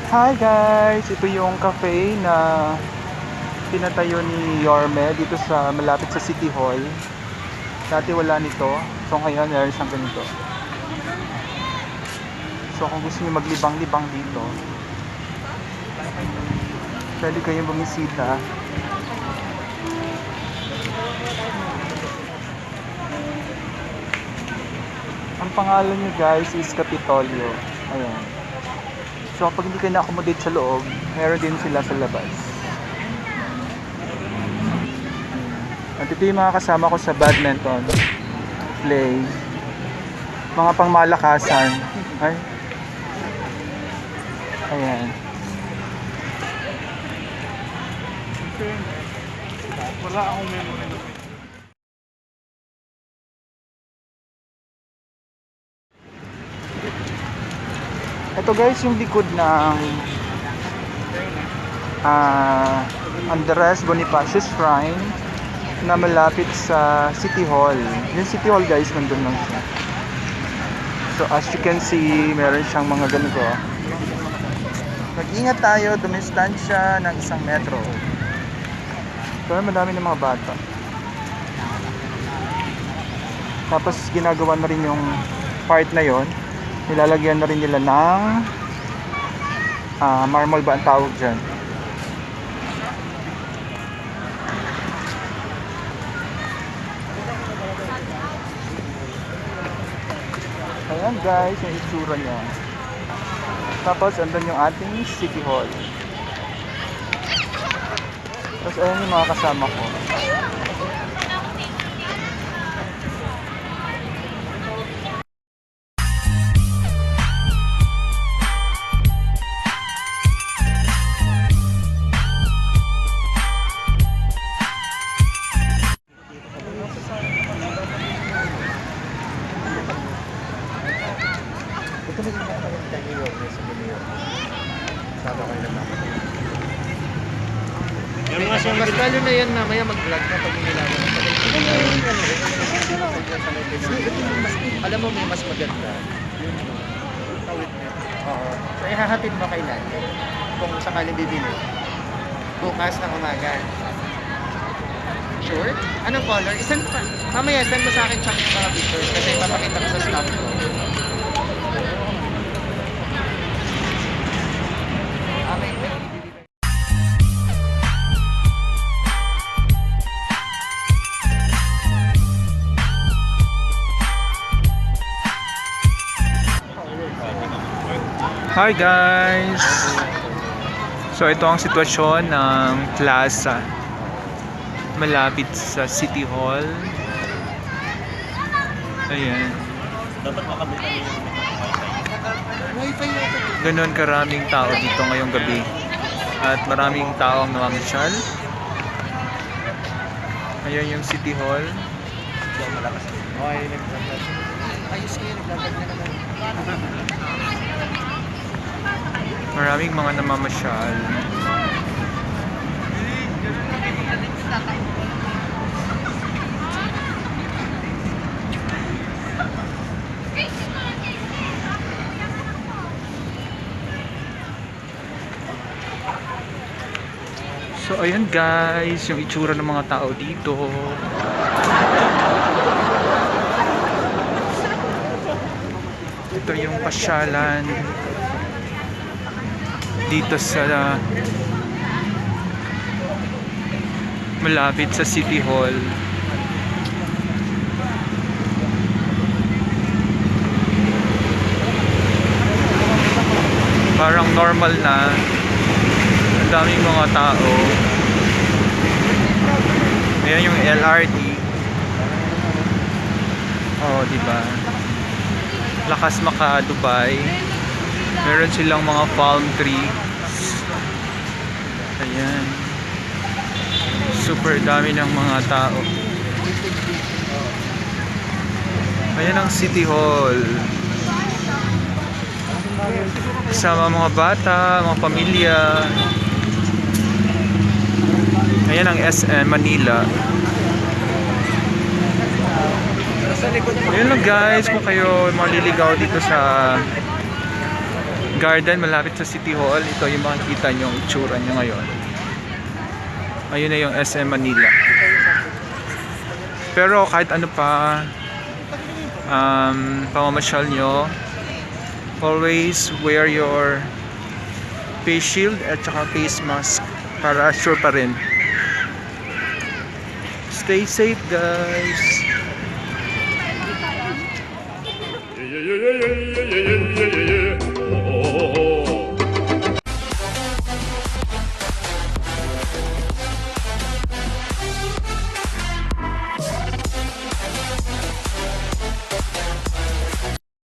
Hi guys! Ito yung cafe na pinatayo ni Yorme dito sa malapit sa City Hall. Dati wala nito. So ngayon meron siyang ganito. So kung gusto niyo maglibang-libang dito, pwede kayong bumisita. Ang pangalan niyo guys is Kapitolyo. Ayan. So kapag hindi kayo na-accommodate sa loob, meron din sila sa labas. At ito yung mga kasama ko sa badminton play. Mga pangmalakasan. Ay. Ayan. Wala akong memory. Ito guys yung likod ng Andres Bonifacius Shrine na malapit sa City Hall. Yung City Hall guys, nandun lang siya. So as you can see, meron siyang mga ganito. Mag-ingat tayo, dumistansya ng 1 metro. So madami ng mga bata. Tapos ginagawa na rin yung part na yon. Nilalagyan na rin nila ng marble ba ang tawag dyan. Ayan guys, yung itsura niya. Tapos andun yung ating City Hall. Tapos ayan yung mga kasama ko. Mas lalo na yan mamaya mag-vlog na pag inilawan. Alam mo may mas maganda. Tawid na. Oo. So ihahatid mo kailan? Kung sakaling bibili. Bukas ng umaga. Sure? Anong color? Mamaya send mo sa akin sa mga pictures kasi papakita ko sa staff ko. Hi guys! So ito ang sitwasyon ng plaza malapit sa City Hall. Ayan. Ganon karaming tao dito ngayong gabi. At maraming tao ang namamasyal. Ayan yung City Hall. Ayos kayo, naglalag na naman. Maraming mga namamasyal. So ayan guys, yung itsura ng mga tao dito. Ito yung pasyalan dito sa malapit sa City Hall. Parang normal na. Ang daming mga tao. Ayan yung LRT. Oh, diba? Lakas maka Dubai. Meron silang mga palm tree. Ayan. Super dami ng mga tao. Ayan ang City Hall. Kasama mga bata, mga pamilya. Ayan ang SM Manila. Sa likod naman. Yun lang guys, kung kayo maliligaw dito sa garden malapit sa City Hall, ito yung makikita nyo ang itsura nyo ngayon. Ayun na yung SM Manila. Pero kahit ano pa pamamasyal nyo, always wear your face shield at saka face mask para sure pa rin. Stay safe guys.